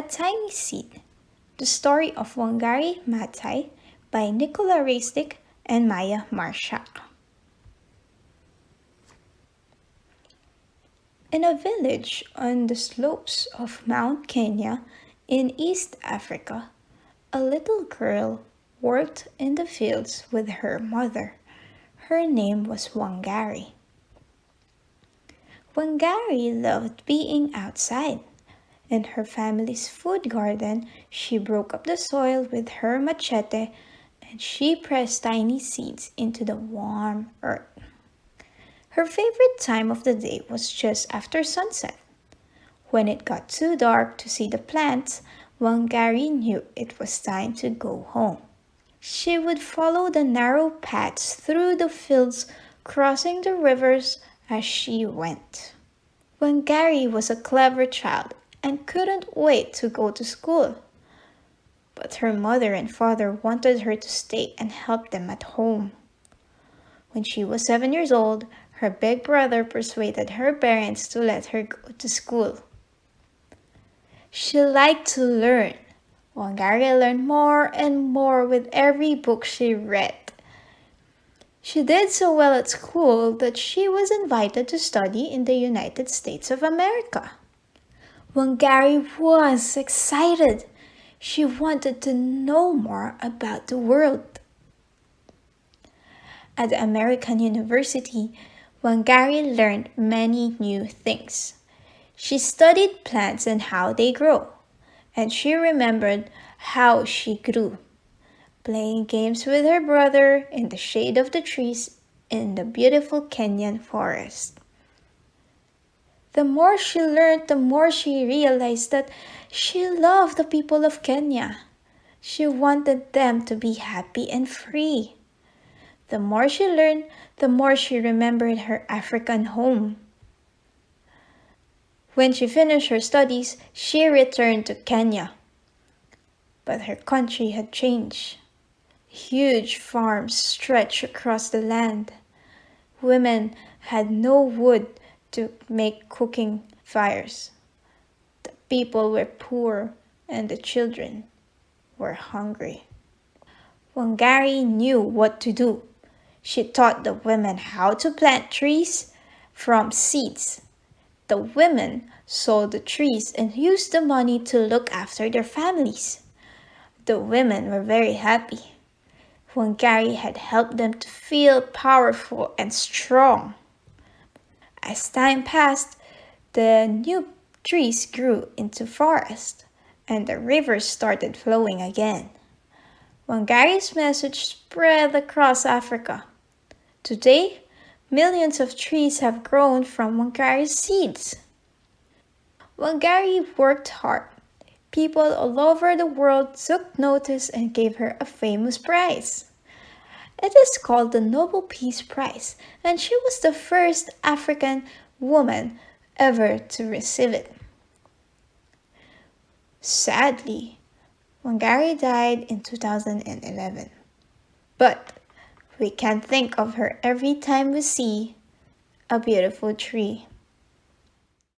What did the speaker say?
Tiny Seed, the story of Wangari Maathai by Nicola Rijsdijk and Maya Marshak. In a village on the slopes of Mount Kenya in East Africa, a little girl worked in the fields with her mother. Her name was Wangari. Wangari loved being outside. In her family's food garden, she broke up the soil with her machete and she pressed tiny seeds into the warm earth. Her favorite time of the day was just after sunset. When it got too dark to see the plants, Wangari knew it was time to go home. She would follow the narrow paths through the fields, crossing the rivers as she went. Wangari was a clever child and couldn't wait to go to school. But her mother and father wanted her to stay and help them at home. When she was 7 years old, her big brother persuaded her parents to let her go to school. She liked to learn. Wangari learned more and more with every book she read. She did so well at school that she was invited to study in the United States of America. Wangari was excited. She wanted to know more about the world. At the American University, Wangari learned many new things. She studied plants and how they grow, and she remembered how she grew, playing games with her brother in the shade of the trees in the beautiful Kenyan forest. The more she learned, the more she realized that she loved the people of Kenya. She wanted them to be happy and free. The more she learned, the more she remembered her African home. When she finished her studies, she returned to Kenya. But her country had changed. Huge farms stretched across the land. Women had no wood to make cooking fires. The people were poor and the children were hungry. Wangari knew what to do. She taught the women how to plant trees from seeds. The women sold the trees and used the money to look after their families. The women were very happy. Wangari had helped them to feel powerful and strong. As time passed, the new trees grew into forest and the rivers started flowing again. Wangari's message spread across Africa. Today, millions of trees have grown from Wangari's seeds. Wangari worked hard. People all over the world took notice and gave her a famous prize. It is called the Nobel Peace Prize, and she was the first African woman ever to receive it. Sadly, Wangari died in 2011. But we can think of her every time we see a beautiful tree.